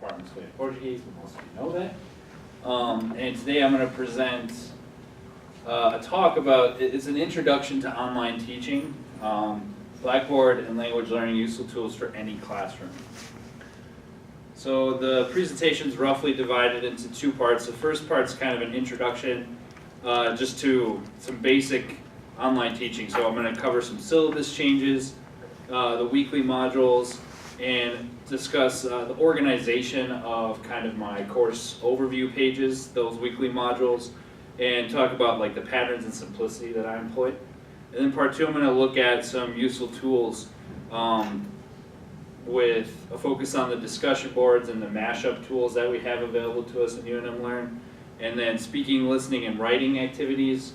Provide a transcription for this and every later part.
Department of Portuguese, but most of you know that. And today I'm going to present a talk about, it's an introduction to online teaching, Blackboard and language learning useful tools for any classroom. So the presentation is roughly divided into two parts. The first part's kind of an introduction just to some basic online teaching. So I'm going to cover some syllabus changes, the weekly modules, and discuss the organization of kind of my course overview pages, those weekly modules, and talk about like the patterns and simplicity that I employ. And then part two, I'm going to look at some useful tools with a focus on the discussion boards and the mashup tools that we have available to us in UNM Learn, and then speaking, listening, and writing activities,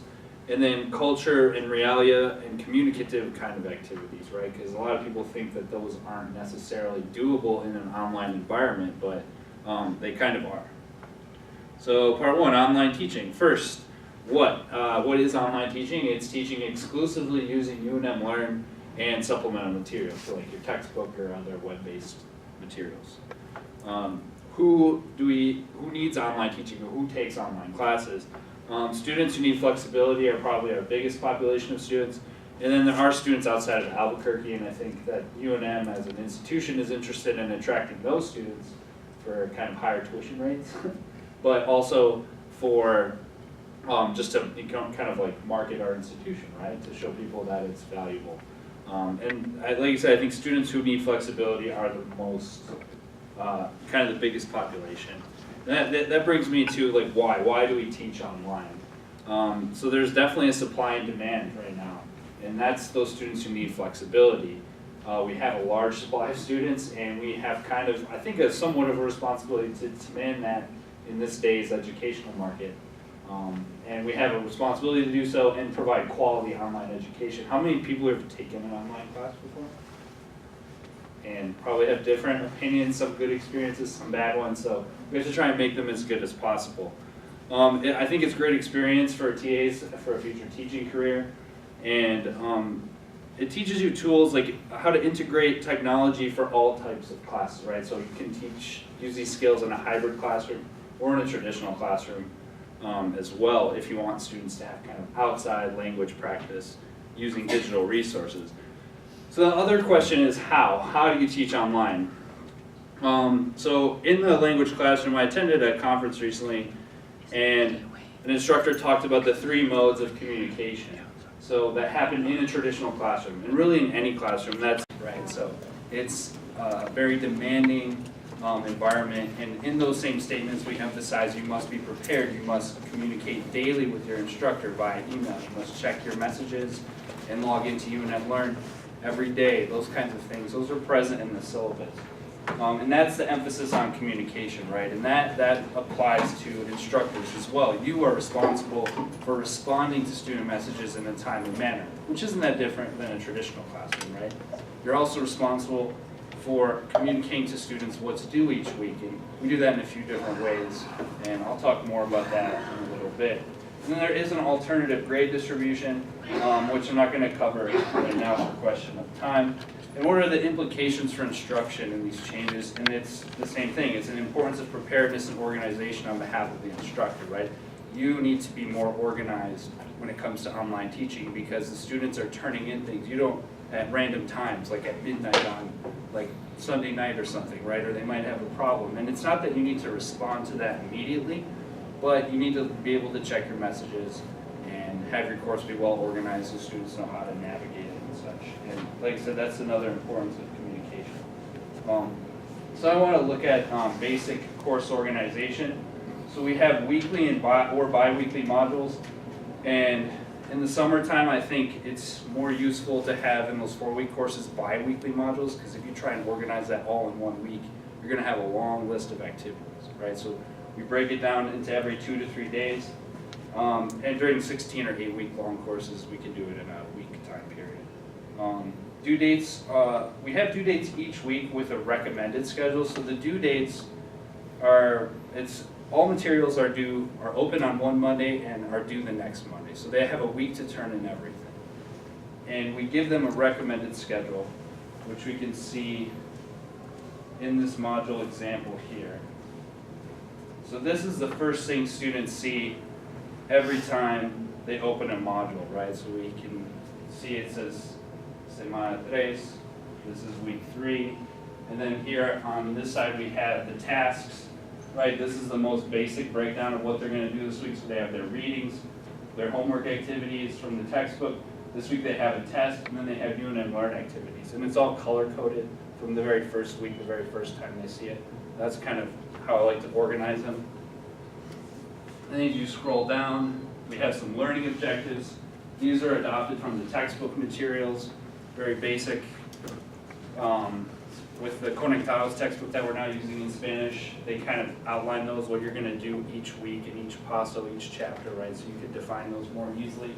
and then culture and realia and communicative kind of activities, right? Because a lot of people think that those aren't necessarily doable in an online environment, but they kind of are. So part one, online teaching. First, what is online teaching? It's teaching exclusively using UNM Learn and supplemental materials, so like your textbook or other web-based materials. Who needs online teaching, or who takes online classes? Students who need flexibility are probably our biggest population of students, and then there are students outside of Albuquerque, and I think that UNM as an institution is interested in attracting those students for kind of higher tuition rates, but also for just to kind of like market our institution, right, to show people that it's valuable. And like I said, I think students who need flexibility are the most, kind of the biggest population. And that brings me to like why. Why do we teach online? So there's definitely a supply and demand right now, and that's those students who need flexibility. We have a large supply of students, and we have kind of, I think, somewhat of a responsibility to demand that in this day's educational market. And we have a responsibility to do so and provide quality online education. How many people have taken an online class before? And probably have different opinions, some good experiences, some bad ones, so we have to try and make them as good as possible. I think it's a great experience for TAs for a future teaching career, and it teaches you tools like how to integrate technology for all types of classes, right? So you can use these skills in a hybrid classroom or in a traditional classroom as well, if you want students to have kind of outside language practice using digital resources. So the other question is how? How do you teach online? So in the language classroom, I attended a conference recently, and an instructor talked about the 3 modes of communication. So that happen in a traditional classroom, and really in any classroom, that's right. So it's a very demanding environment, and in those same statements we emphasize you must be prepared, you must communicate daily with your instructor via email, you must check your messages and log into UNM Learn every day, those kinds of things. Those are present in the syllabus. And that's the emphasis on communication, right? And that applies to instructors as well. You are responsible for responding to student messages in a timely manner, which isn't that different than a traditional classroom, right? You're also responsible for communicating to students what to do each week, and we do that in a few different ways, and I'll talk more about that in a little bit. And then there is an alternative grade distribution, which I'm not going to cover right now for question of time. And what are the implications for instruction in these changes? And it's the same thing. It's an importance of preparedness and organization on behalf of the instructor, right? You need to be more organized when it comes to online teaching, because the students are turning in things. You don't, at random times, like at midnight on like Sunday night or something, right? Or they might have a problem. And it's not that you need to respond to that immediately, but you need to be able to check your messages and have your course be well organized so students know how to navigate it and such. And like I said, that's another importance of communication. So I want to look at basic course organization. So we have weekly and bi-weekly modules, and in the summertime I think it's more useful to have in those 4-week courses bi-weekly modules, because if you try and organize that all in one week, you're going to have a long list of activities, right? So we break it down into every 2 to 3 days, and during 16 or 8-week long courses, we can do it in a week time period. Due dates, we have due dates each week with a recommended schedule. So the due dates are, all materials are open on one Monday and are due the next Monday. So they have a week to turn in everything. And we give them a recommended schedule, which we can see in this module example here. So this is the first thing students see every time they open a module, right? So we can see it says Semana 3, this is week 3, and then here on this side we have the tasks, right? This is the most basic breakdown of what they're going to do this week. So they have their readings, their homework activities from the textbook. This week they have a test, and then they have UNM Learn activities. And it's all color-coded from the very first week, the very first time they see it. That's kind of how I like to organize them. And then as you scroll down, we have some learning objectives. These are adopted from the textbook materials, very basic. With the Conectados textbook that we're now using in Spanish, they kind of outline those, what you're going to do each week in each paso, each chapter, right? So you can define those more easily.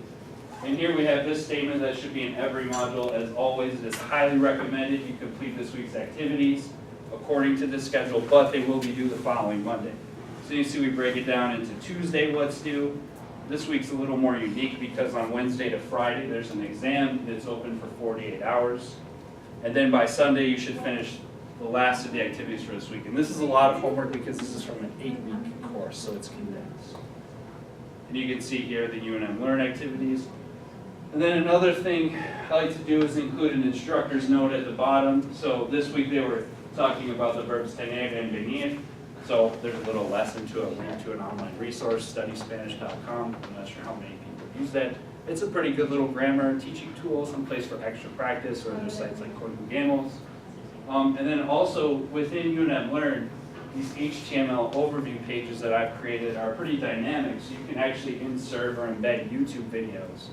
And here we have this statement that should be in every module. As always, it is highly recommended you complete this week's activities according to the schedule, but they will be due the following Monday. So you see we break it down into Tuesday what's due. This week's a little more unique because on Wednesday to Friday there's an exam that's open for 48 hours. And then by Sunday you should finish the last of the activities for this week. And this is a lot of homework because this is from an 8-week course, so it's condensed. And you can see here the UNM Learn activities. And then another thing I like to do is include an instructor's note at the bottom. So this week they were talking about the verbs tener and venir. So there's a little lesson to it, link to an online resource, studyspanish.com. I'm not sure how many people use that. It's a pretty good little grammar teaching tool, someplace for extra practice, or there's sites like Conjuguemos. And then also within UNM Learn, these HTML overview pages that I've created are pretty dynamic, so you can actually insert or embed YouTube videos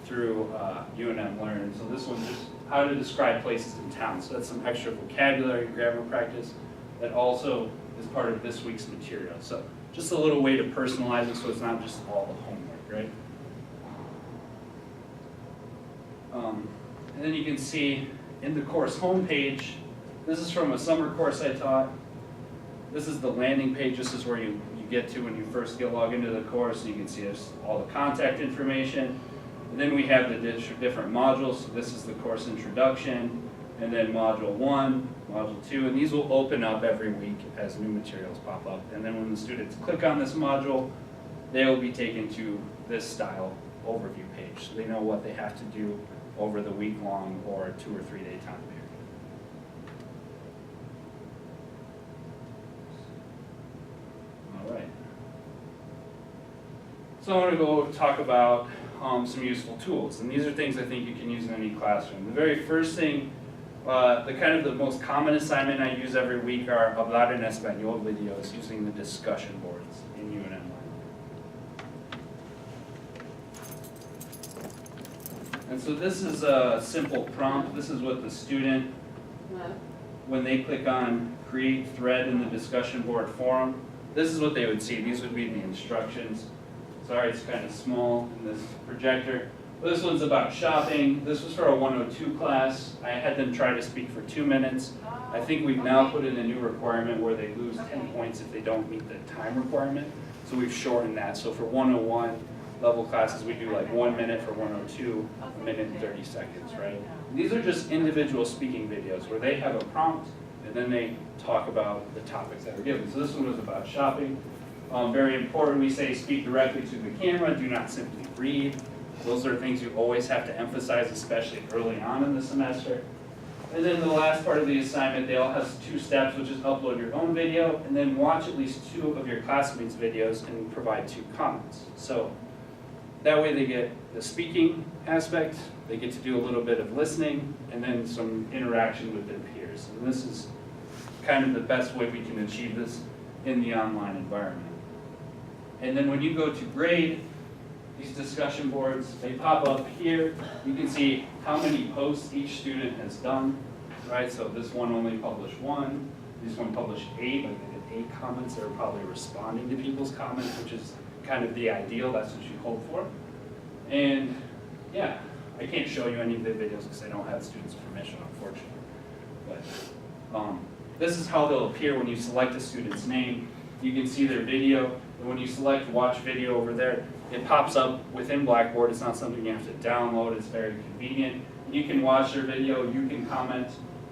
through UNM Learn. So this one just how to describe places in town. So that's some extra vocabulary, grammar practice that also is part of this week's material. So just a little way to personalize it so it's not just all the homework, right? And then you can see in the course homepage, this is from a summer course I taught. This is the landing page. This is where you get to when you first get logged into the course. You can see there's all the contact information. And then we have the different modules. So this is the course introduction, and then module 1, module 2, and these will open up every week as new materials pop up. And then when the students click on this module, they will be taken to this style overview page. So they know what they have to do over the week-long or 2 or 3 day time period. All right. So I want to go talk about some useful tools, and these are things I think you can use in any classroom. The very first thing, the most common assignment I use every week are Hablar en Español videos using the discussion boards in UNM Learn. And so this is a simple prompt. This is what the student, when they click on create thread in the discussion board forum, this is what they would see. These would be the instructions. Sorry, it's kind of small in this projector. But this one's about shopping. This was for a 102 class. I had them try to speak for 2 minutes. I think we've now put in a new requirement where they lose 10 points if they don't meet the time requirement. So we've shortened that. So for 101 level classes, we do like 1 minute. For 102, a minute and 30 seconds, right? These are just individual speaking videos where they have a prompt and then they talk about the topics that are given. So this one was about shopping. Very important, we say speak directly to the camera, do not simply read. Those are things you always have to emphasize, especially early on in the semester. And then the last part of the assignment, they all have 2 steps, which is upload your own video and then watch at least 2 of your classmates' videos and provide 2 comments. So that way they get the speaking aspect, they get to do a little bit of listening, and then some interaction with their peers. And this is kind of the best way we can achieve this in the online environment. And then when you go to grade, these discussion boards, they pop up here. You can see how many posts each student has done, right? So this one only published 1. This one published 8, like they did 8 comments. They were probably responding to people's comments, which is kind of the ideal. That's what you hope for. And yeah, I can't show you any of the videos because I don't have students' permission, unfortunately. But this is how they'll appear when you select a student's name. You can see their video, and when you select watch video over there, it pops up within Blackboard. It's not something you have to download. It's very convenient. You can watch their video, you can comment,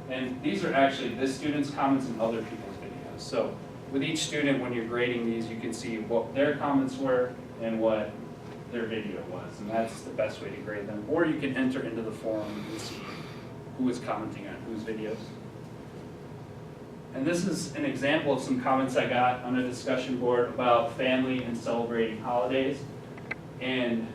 And these are actually this student's comments and other people's videos. So with each student, when you're grading these, you can see what their comments were and what their video was. And that's the best way to grade them. Or you can enter into the forum and see who is commenting on whose videos. And this is an example of some comments I got on a discussion board about family and celebrating holidays. And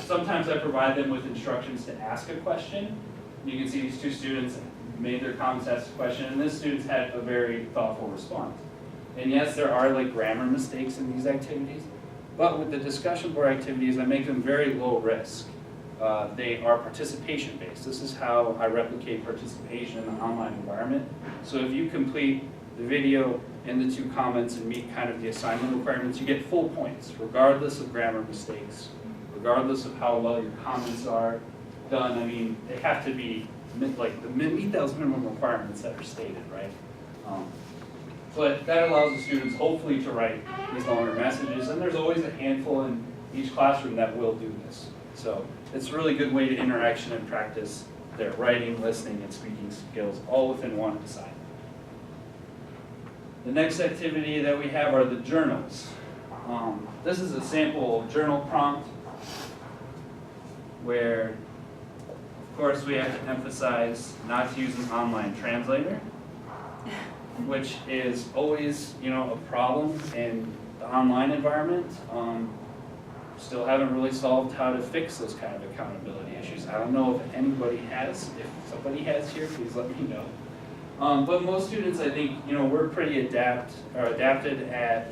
sometimes I provide them with instructions to ask a question. You can see these two students made their comments, asked a question, and this student's had a very thoughtful response. And yes, there are like grammar mistakes in these activities, but with the discussion board activities, I make them very low risk. They are participation based. This is how I replicate participation in an online environment. So if you complete the video and the two comments and meet kind of the assignment requirements, you get full points, regardless of grammar mistakes, regardless of how well your comments are done. I mean, they have to be meet those minimum requirements that are stated, right? But that allows the students hopefully to write these longer messages, and there's always a handful in each classroom that will do this. So it's a really good way to interaction and practice their writing, listening, and speaking skills all within one assignment. The next activity that we have are the journals. This is a sample journal prompt where, of course, we have to emphasize not to use an online translator, which is always, a problem in the online environment. Still haven't really solved how to fix those kind of accountability issues. I don't know if anybody has. If somebody has here, please let me know. But most students, I think, we're pretty adapted at,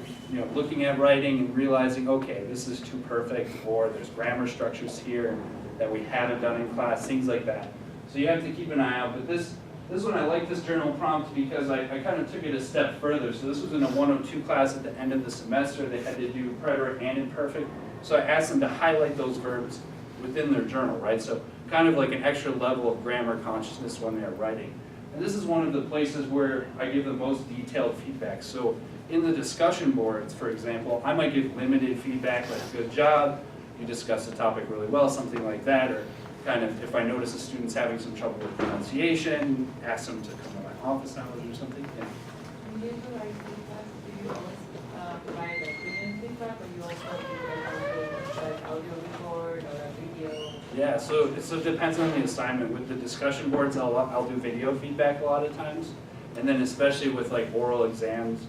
looking at writing and realizing, okay, this is too perfect, or there's grammar structures here that we haven't done in class, things like that. So you have to keep an eye out. But this one, I like this journal prompt because I kind of took it a step further. So this was in a 102 class at the end of the semester. They had to do preterite and imperfect. So I asked them to highlight those verbs within their journal, right? So kind of like an extra level of grammar consciousness when they're writing. And this is one of the places where I give the most detailed feedback. So in the discussion boards, for example, I might give limited feedback, like good job, you discussed the topic really well, something like that, or kind of if I notice a student's having some trouble with pronunciation, ask them to come to my office hours or something. Yeah. When you do write feedback, do you always provide like written feedback, or you also do like audio record or a video? Yeah, so it depends on the assignment. With the discussion boards, I'll do video feedback a lot of times, and then especially with like oral exams,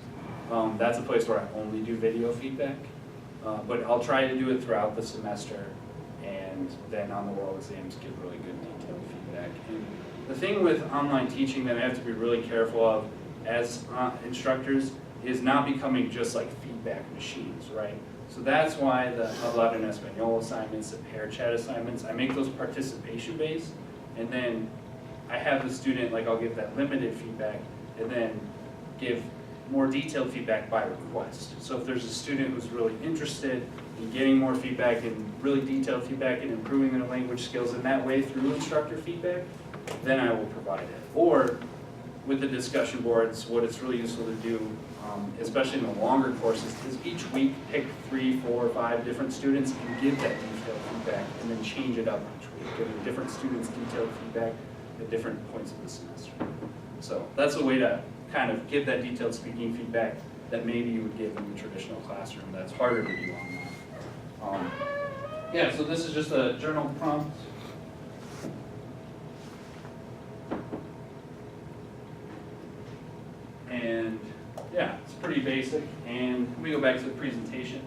that's a place where I only do video feedback. But I'll try to do it throughout the semester, and then on the oral exams give really good detailed feedback. And the thing with online teaching that I have to be really careful of as instructors is not becoming just like feedback machines, right? So that's why the Hablar en Español assignments, the Pear Chat assignments, I make those participation based, and then I have the student, like I'll give that limited feedback, and then give more detailed feedback by request. So if there's a student who's really interested in getting more feedback and really detailed feedback and improving their language skills in that way through instructor feedback, then I will provide it. Or with the discussion boards, what it's really useful to do, especially in the longer courses, is each week pick 3, 4, 5 different students and give that detailed feedback, and then change it up each week, giving different students detailed feedback at different points of the semester. So that's a way to kind of give that detailed speaking feedback that maybe you would give in the traditional classroom that's harder to do online. Yeah, so this is just a journal prompt. And yeah, it's pretty basic. And let me go back to the presentation.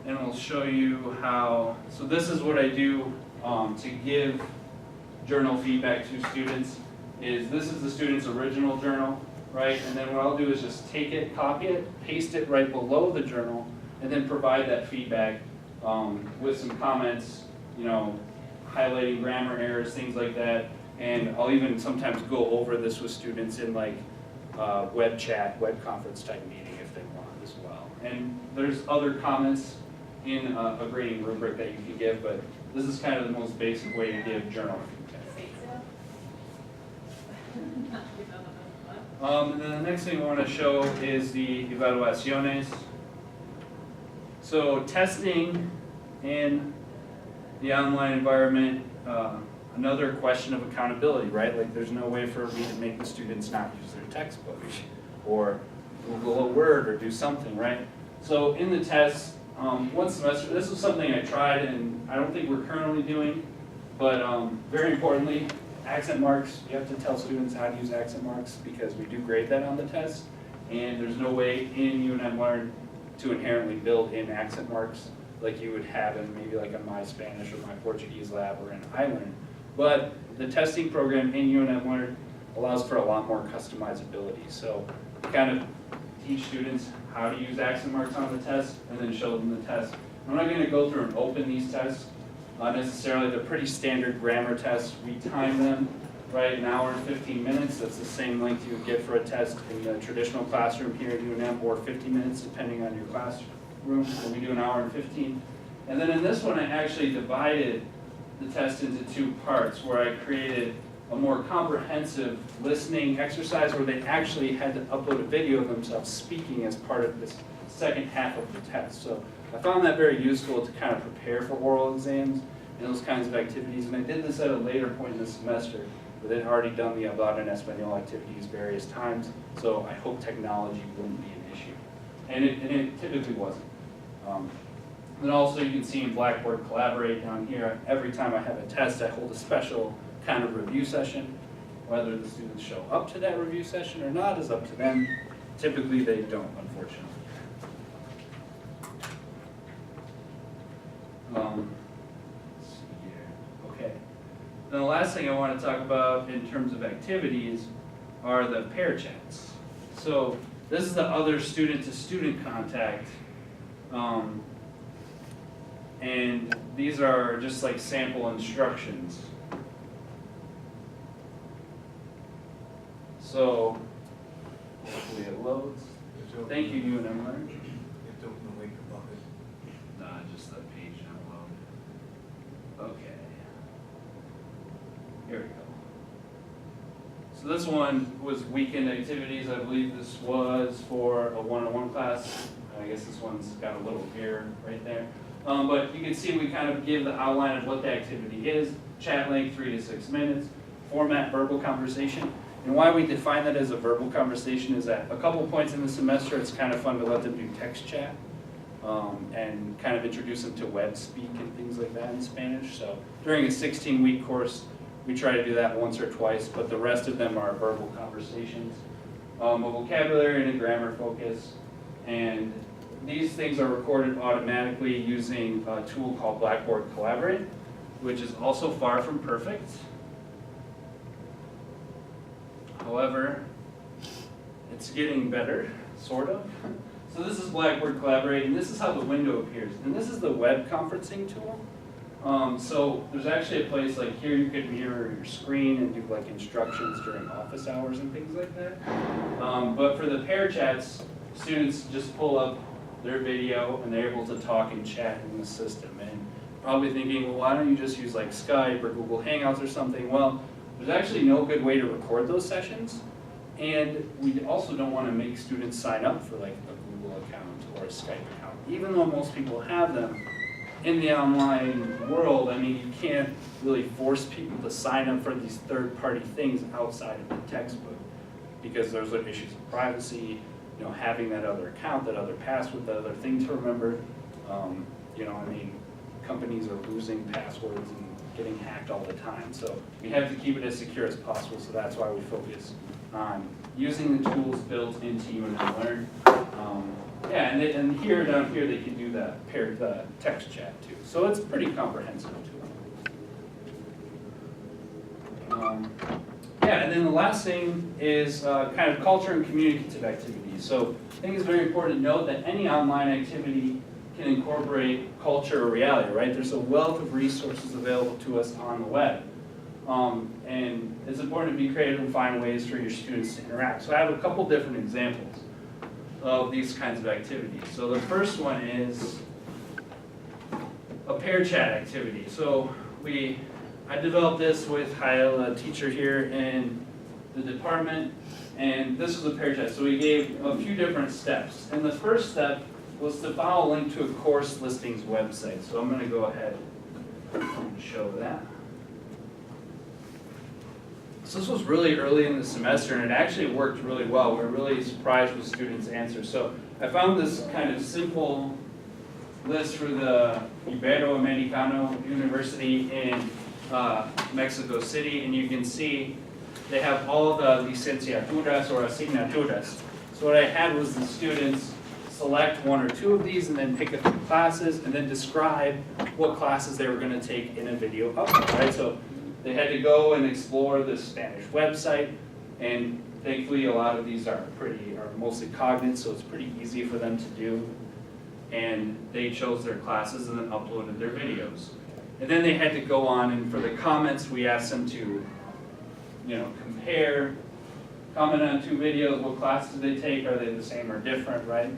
And I'll show you how, so this is what I do to give journal feedback to students. This is the student's original journal, right? And then what I'll do is just take it, copy it, paste it right below the journal, and then provide that feedback with some comments, highlighting grammar errors, things like that. And I'll even sometimes go over this with students in like web chat, web conference type meeting if they want as well. And there's other comments in a grading rubric that you can give, but this is kind of the most basic way to give journal feedback. And then the next thing I want to show is the evaluaciones. So testing in the online environment another question of accountability, right? Like there's no way for me to make the students not use their textbook or Google a word or do something, right? So in the test, one semester, this was something I tried and I don't think we're currently doing, but very importantly, accent marks, you have to tell students how to use accent marks because we do grade that on the test, and there's no way in UNM Learn to inherently build in accent marks like you would have in maybe like a My Spanish or My Portuguese lab or in iLearn. But the testing program in UNM Learn allows for a lot more customizability. So we kind of teach students how to use accent marks on the test and then show them the test. I'm not going to go through and open these tests necessarily. They're pretty standard grammar tests. We time them, right, an hour and 15 minutes. That's the same length you would get for a test in the traditional classroom here at UNM, or 50 minutes depending on your classroom. So we do an hour and 15. And then in this one, I actually divided the test into two parts where I created a more comprehensive listening exercise where they actually had to upload a video of themselves speaking as part of this second half of the test. So I found that very useful to kind of prepare for oral exams and those kinds of activities. And I did this at a later point in the semester where they'd already done the Hablar en Español activities various times. So I hope technology wouldn't be an issue. And it typically wasn't. And also you can see in Blackboard Collaborate down here, every time I have a test, I hold a special kind of review session. Whether the students show up to that review session or not is up to them. Typically they don't, unfortunately. Let's see here. Okay. Then the last thing I want to talk about in terms of activities are the Pear Chats. So this is the other student-to-student contact. And these are just like sample instructions. So hopefully it loads. Thank you, UNM Learn. Nah, just the page not load. Okay. Here we go. So this one was weekend activities. I believe this was for a one-on-one class. I guess this one's got a little error right there. But you can see we kind of give the outline of what the activity is. Chat length 3 to 6 minutes. Format verbal conversation. And why we define that as a verbal conversation is at a couple points in the semester it's kind of fun to let them do text chat and kind of introduce them to web speak and things like that in Spanish. So during a 16-week course we try to do that once or twice, but the rest of them are verbal conversations. A vocabulary and a grammar focus. And these things are recorded automatically using a tool called Blackboard Collaborate, which is also far from perfect. However, it's getting better, sort of. So this is Blackboard Collaborate, and this is how the window appears. And this is the web conferencing tool. So there's actually a place like here you could mirror your screen and do like instructions during office hours and things like that. But for the Pear Chats, students just pull up their video and they're able to talk and chat in the system. And probably thinking, well, why don't you just use like Skype or Google Hangouts or something? Well, there's actually no good way to record those sessions. And we also don't want to make students sign up for like a Google account or a Skype account. Even though most people have them, in the online world, I mean, you can't really force people to sign up for these third-party things outside of the textbook because there's like issues of privacy, you know, having that other account, that other password, that other thing to remember. You know, I mean, companies are losing passwords and getting hacked all the time. So we have to keep it as secure as possible, so that's why we focus on using the tools built into UNM Learn. Yeah, and here, down here, they can do the text chat too. So it's pretty comprehensive tool. Yeah, and then the last thing is kind of culture and communicative activities. So I think it's very important to note that any online activity can incorporate culture or reality, right? There's a wealth of resources available to us on the web. And it's important to be creative and find ways for your students to interact. So I have a couple different examples of these kinds of activities. So the first one is a Pear Chat activity. So I developed this with Hael, a teacher here in the department, and this was a Pear Chat. So we gave a few different steps. And the first step was to follow a link to a course listings website. So I'm going to go ahead and show that. So this was really early in the semester, and it actually worked really well. We were really surprised with students' answers. So I found this kind of simple list for the Iberoamericano University in Mexico City, and you can see they have all the licenciaturas or asignaturas. So what I had was the students select one or two of these and then pick up the classes and then describe what classes they were going to take in a video upload, right? So they had to go and explore the Spanish website, and thankfully a lot of these are mostly cognate, so it's pretty easy for them to do. And they chose their classes and then uploaded their videos. And then they had to go on, and for the comments we asked them to, comment on two videos, what classes they take, are they the same or different, right?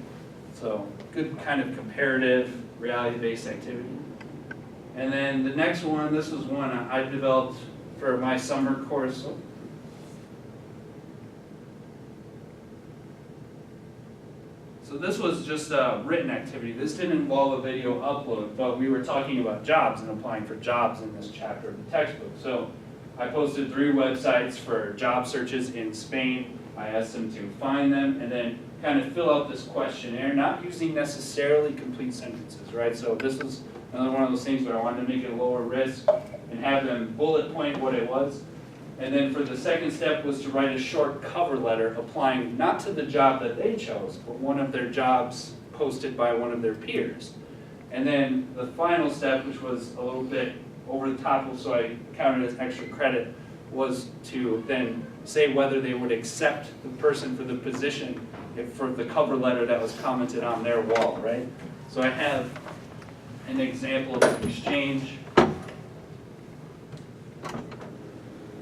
So good kind of comparative reality-based activity. And then the next one, this was one I developed for my summer course. So this was just a written activity. This didn't involve a video upload, but we were talking about jobs and applying for jobs in this chapter of the textbook. So I posted 3 websites for job searches in Spain. I asked them to find them and then kind of fill out this questionnaire, not using necessarily complete sentences, right? So this was another one of those things where I wanted to make it a lower risk and have them bullet point what it was. And then for the second step was to write a short cover letter applying not to the job that they chose, but one of their jobs posted by one of their peers. And then the final step, which was a little bit over the top, so I counted as extra credit, was to then say whether they would accept the person for the position for the cover letter that was commented on their wall, right? So I have an example of exchange.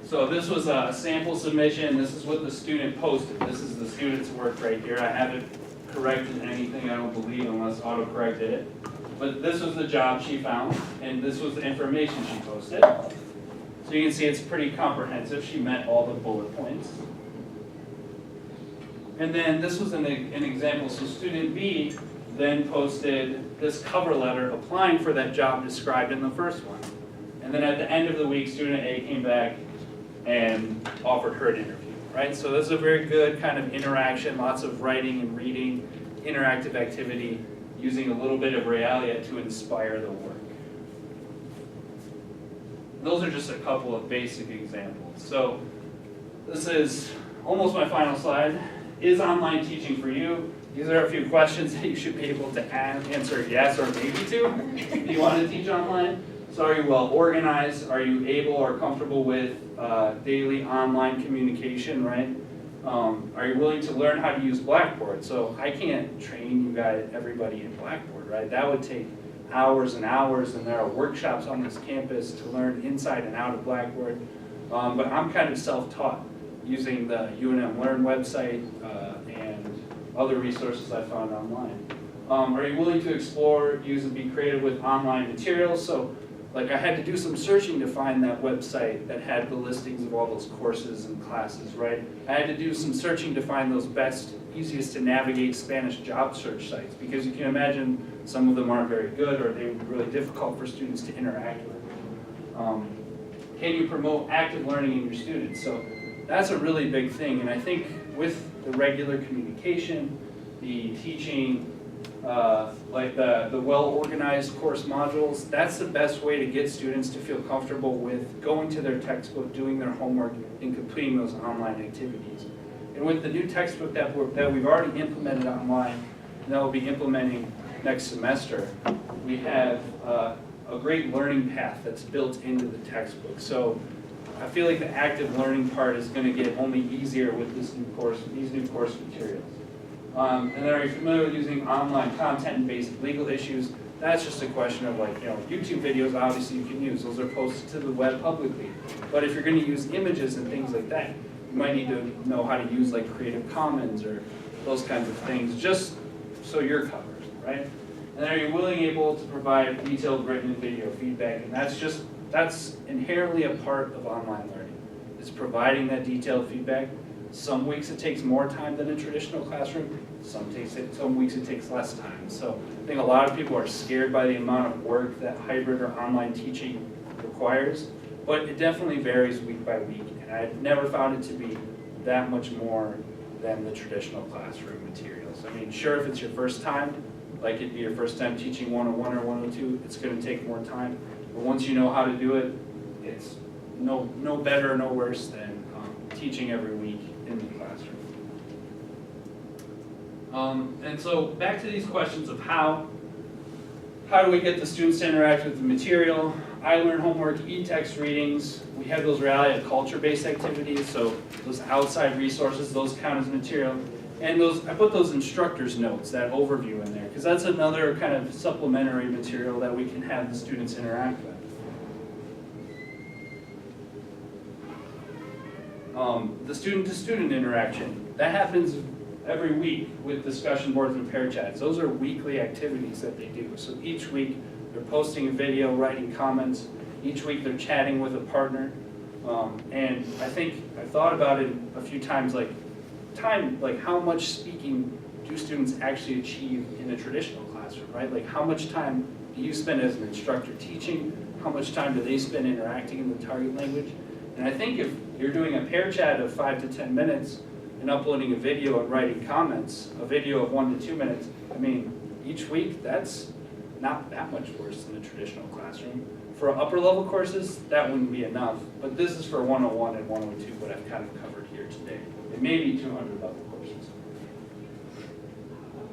So this was a sample submission. This is what the student posted. This is the student's work right here. I haven't corrected anything, I don't believe, unless auto-corrected it. But this was the job she found, and this was the information she posted. So you can see it's pretty comprehensive. She met all the bullet points. And then this was an example. So student B then posted this cover letter applying for that job described in the first one. And then at the end of the week, student A came back and offered her an interview, right? So this is a very good kind of interaction, lots of writing and reading, interactive activity, using a little bit of realia to inspire the work. Those are just a couple of basic examples. So this is almost my final slide. Is online teaching for you? These are a few questions that you should be able to answer yes or maybe to if you want to teach online. So are you well organized? Are you able or comfortable with daily online communication, right? Are you willing to learn how to use Blackboard? So I can't train you guys, everybody in Blackboard, right? That would take hours and hours, and there are workshops on this campus to learn inside and out of Blackboard. But I'm kind of self-taught using the UNM Learn website and other resources I found online. Are you willing to explore, use, and be creative with online materials? So like I had to do some searching to find that website that had the listings of all those courses and classes, right? I had to do some searching to find those best, easiest to navigate Spanish job search sites, because you can imagine some of them aren't very good or they're really difficult for students to interact with. Can you promote active learning in your students? So that's a really big thing, and I think with the regular communication, the teaching, like the well-organized course modules, that's the best way to get students to feel comfortable with going to their textbook, doing their homework, and completing those online activities. And with the new textbook that we've already implemented online, and that we'll be implementing next semester, we have a great learning path that's built into the textbook. So I feel like the active learning part is going to get only easier with these new course materials. And then are you familiar with using online content and basic legal issues? That's just a question of YouTube videos, obviously you can use. Those are posted to the web publicly. But if you're going to use images and things like that, you might need to know how to use like Creative Commons or those kinds of things, just so you're covered, right? And are you able to provide detailed written video feedback? And that's inherently a part of online learning. It's providing that detailed feedback. Some weeks it takes more time than a traditional classroom. Some weeks it takes less time. So I think a lot of people are scared by the amount of work that hybrid or online teaching requires. but it definitely varies week by week, and I've never found it to be that much more than the traditional classroom materials. I mean, sure, if it's your first time, like it'd be your first time teaching 101 or 102, it's gonna take more time. But once you know how to do it, it's no better or no worse than teaching every week in the classroom. And so back to these questions of how do we get the students to interact with the material? I learn homework, e-text readings. We have those reality and culture-based activities, so those outside resources, those count as material. And those, I put those instructor's notes, that overview in there, because that's another kind of supplementary material that we can have the students interact with. The student-to-student interaction, that happens every week with discussion boards and pair chats. Those are weekly activities that they do. So each week they're posting a video, writing comments. Each week they're chatting with a partner. And I think I thought about it a few times, like how much speaking do students actually achieve in a traditional classroom, right? Like how much time do you spend as an instructor teaching? How much time do they spend interacting in the target language? And I think if you're doing a pair chat of 5 to 10 minutes and uploading a video and writing comments, a video of 1 to 2 minutes, I mean, each week, that's not that much worse than a traditional classroom. For upper level courses, that wouldn't be enough, but this is for 101 and 102, what I've kind of covered here today. It may be 200 level courses.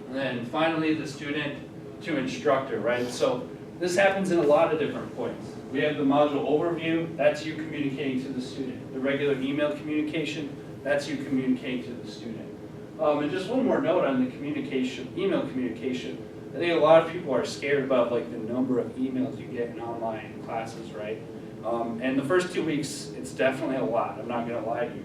And then finally, the student to instructor, right? So this happens in a lot of different points. We have the module overview, that's you communicating to the student. The regular email communication, that's you communicating to the student. And just one more note on the communication, email communication. I think a lot of people are scared about like the number of emails you get in online classes, right? And the first 2 weeks, it's definitely a lot, I'm not gonna lie to you.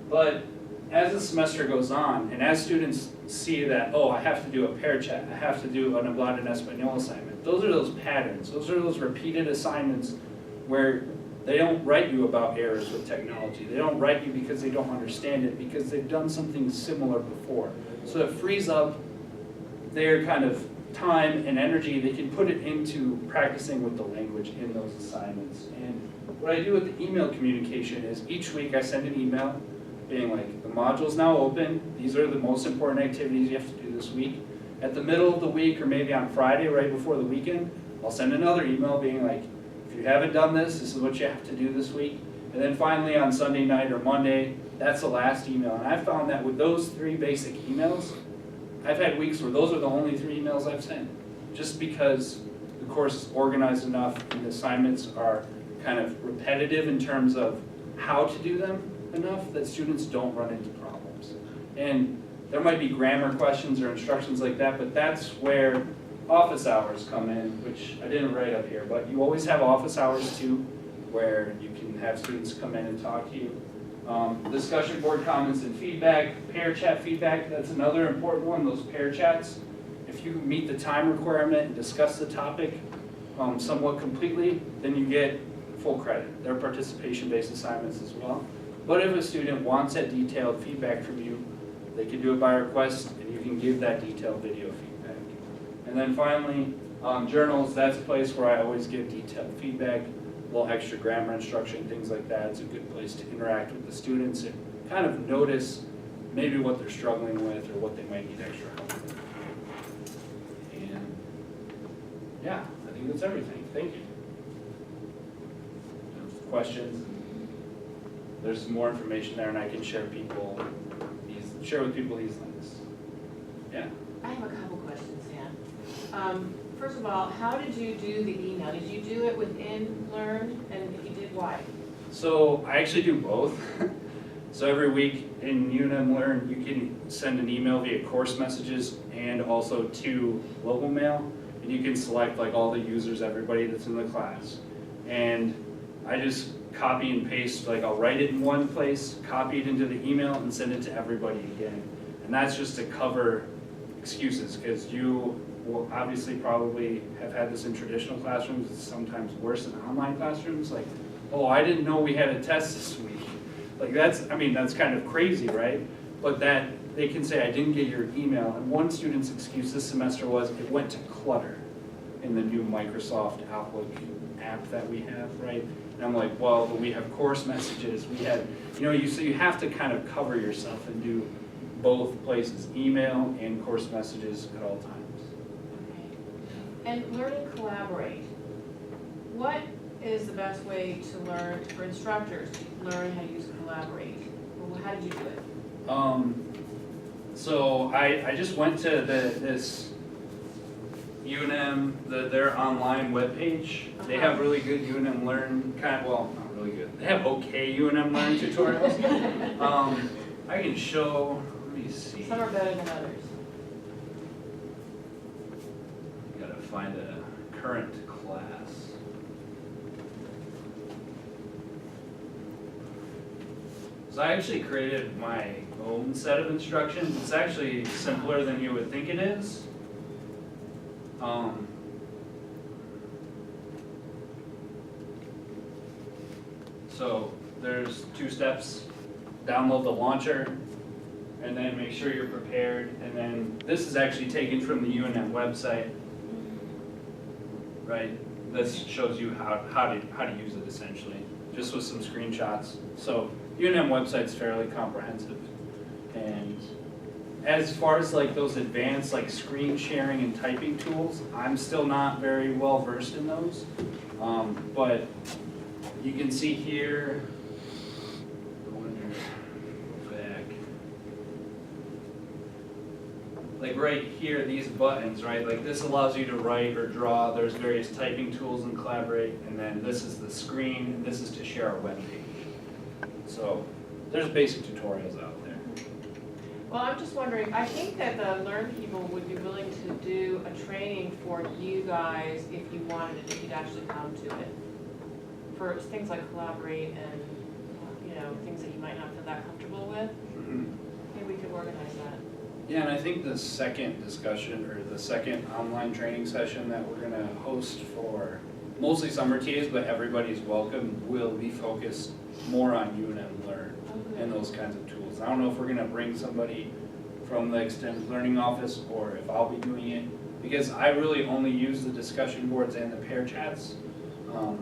But as the semester goes on, and as students see that, oh, I have to do a pair chat, I have to do an Hablado en Español assignment, those are those patterns, those are those repeated assignments where they don't write you about errors with technology. They don't write you because they don't understand it, because they've done something similar before. So it frees up their kind of time and energy. They can put it into practicing with the language in those assignments. And what I do with the email communication is each week I send an email being like, the module's now open. These are the most important activities you have to do this week. At the middle of the week, or maybe on Friday, right before the weekend, I'll send another email being like, if you haven't done this, this is what you have to do this week. And then finally on Sunday night or Monday, that's the last email. And I found that with those 3 basic emails, I've had weeks where those are the only 3 emails I've sent. Just because the course is organized enough and the assignments are kind of repetitive in terms of how to do them enough that students don't run into problems. And there might be grammar questions or instructions like that, but that's where office hours come in, which I didn't write up here, but you always have office hours too, where you can have students come in and talk to you. Discussion board comments and feedback, pair chat feedback, that's another important one, those pair chats. If you meet the time requirement and discuss the topic somewhat completely, then you get full credit. They're participation-based assignments as well. But if a student wants that detailed feedback from you, they can do it by request, and you can give that detailed video feedback. And then finally, journals, that's a place where I always give detailed feedback, a little extra grammar instruction, things like that. It's a good place to interact with the students and kind of notice maybe what they're struggling with or what they might need extra help with. And yeah, I think that's everything. Thank you. Questions? There's some more information there, and I can share with people these links. Yeah. I have a couple questions, Dan. First of all, how did you do the email? Did you do it within Learn? And if you did, why? So I actually do both. So every week in UNM Learn, you can send an email via course messages and also to global mail. And you can select like all the users, everybody that's in the class. And I just copy and paste, like I'll write it in one place, copy it into the email, and send it to everybody again. And that's just to cover excuses, because you will obviously probably have had this in traditional classrooms. It's sometimes worse in online classrooms. Like, oh, I didn't know we had a test this week. Like that's kind of crazy, right? But that they can say, I didn't get your email. And one student's excuse this semester was, it went to clutter. in the new Microsoft Outlook app that we have, right? And I'm like, well, but we have course messages, we have, so you have to kind of cover yourself and do both places, email and course messages at all times. Okay. And learn and collaborate. What is the best way to learn, for instructors, to learn how to use Collaborate? Well, how did you do it? So I just went to this UNM, their online webpage. They have really good UNM Learn, well, not really good. They have okay UNM Learn tutorials. I can show, let me see. Some are better than others. Gotta find a current class. So I actually created my own set of instructions. It's actually simpler than you would think it is. So there's 2 steps. Download the launcher, and then make sure you're prepared. And then this is actually taken from the UNM website, right? This shows you how to use it essentially, just with some screenshots. So UNM website's fairly comprehensive. And as far as like those advanced like screen sharing and typing tools, I'm still not very well versed in those. But you can see here, back, like right here, these buttons, right? Like this allows you to write or draw. There's various typing tools in Collaborate, and then this is the screen, and this is to share our web page. So there's basic tutorials out there. Well, I'm just wondering, I think that the Learn people would be willing to do a training for you guys if you wanted it, if you'd actually come to it. For things like Collaborate and, things that you might not feel that comfortable with. Mm-hmm. Maybe we could organize that. Yeah, and I think the second discussion, or the second online training session that we're gonna host for mostly summer TAs, but everybody's welcome, will be focused more on UNM Learn and those kinds of tools. I don't know if we're gonna bring somebody from the extended learning office or if I'll be doing it, because I really only use the discussion boards and the Pear Chats.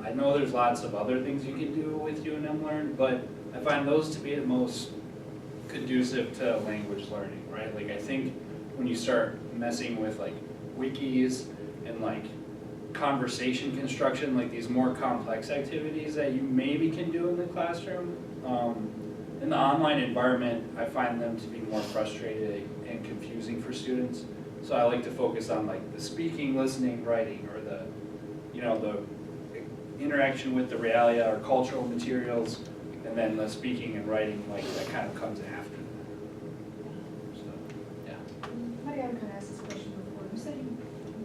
I know there's lots of other things you can do with UNM Learn, but I find those to be the most conducive to language learning, right? Like I think when you start messing with like wikis and like conversation construction, like these more complex activities that you maybe can do in the classroom, in the online environment, I find them to be more frustrating and confusing for students. So I like to focus on like the speaking, listening, writing, or the, the interaction with the realia or cultural materials, and then the speaking and writing, like that kind of comes after that. So, yeah. Marianne kind of asked this question before. You said you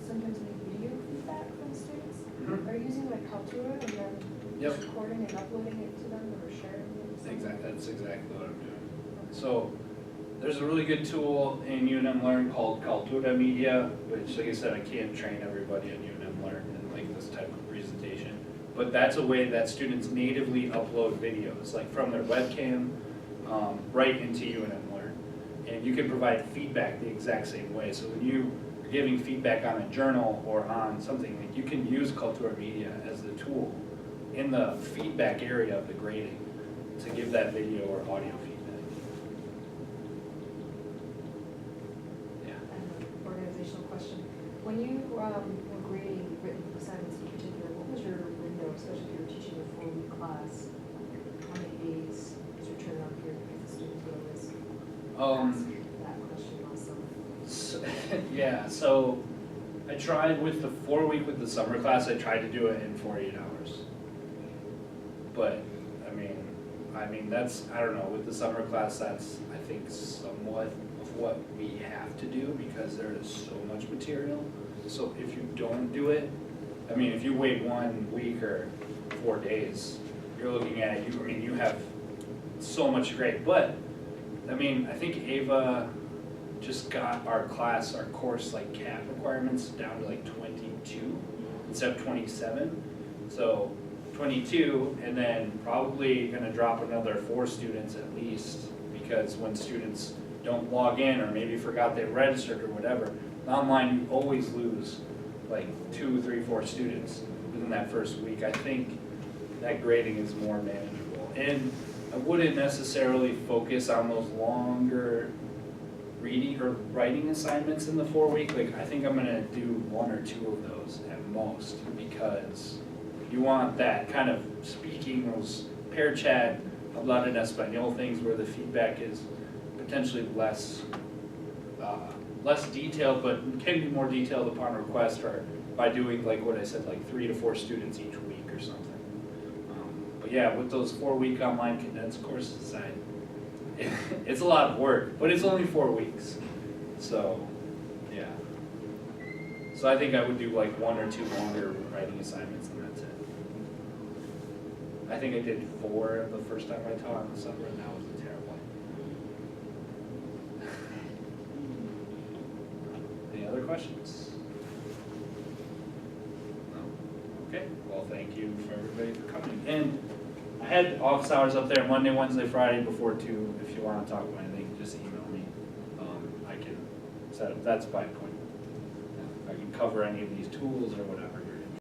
sometimes make video feedback from students. Mhm. Are you using like Kaltura and then Yep. just recording and uploading it to them or sharing it? Exactly, that's exactly what I'm doing. So there's a really good tool in UNM Learn called Kaltura Media, which, like I said, I can't train everybody in UNM Learn in like this type of presentation. But that's a way that students natively upload videos, like from their webcam, right into UNM Learn. And you can provide feedback the exact same way. So when you are giving feedback on a journal or on something, like you can use Kaltura Media as the tool in the feedback area of the grading to give that video or audio feedback. Yeah. I have an organizational question. When you were grading written assignments in particular, what was your window, especially if you were teaching a 4-week class? How many days was your turnaround period because the students would always ask that question last summer? Yeah, so I tried with the 4-week with the summer class, I tried to do it in 48 hours. But, I mean that's, I don't know, with the summer class, that's, I think, somewhat of what we have to do because there is so much material. So if you don't do it, if you wait 1 week or 4 days, you're looking at, you have so much to grade. But, I think Ava just got our course like cap requirements down to like 22 instead of 27. So 22, and then probably gonna drop another 4 students at least, because when students don't log in or maybe forgot they registered or whatever, online you always lose like 2, 3, 4 students within that first week, I think that grading is more manageable. And I wouldn't necessarily focus on those longer reading or writing assignments in the 4-week. Like, I think I'm gonna do 1 or 2 of those at most, because you want that kind of speaking, those Pear Chat, hablar en español things where the feedback is potentially less detailed, but can be more detailed upon request, or by doing like what I said, like 3 to 4 students each week or something. But yeah, with those 4-week online condensed courses, it's a lot of work, but it's only 4 weeks. So, yeah. So I think I would do like 1 or 2 longer writing assignments, and that's it. I think I did 4 the first time I taught in the summer, and that was terrible. Any other questions? No? Okay, well, thank you for everybody for coming. And I had office hours up there Monday, Wednesday, Friday before 2. If you want to talk about anything, just email me. I can set up, that's by appointment. If I can cover any of these tools or whatever.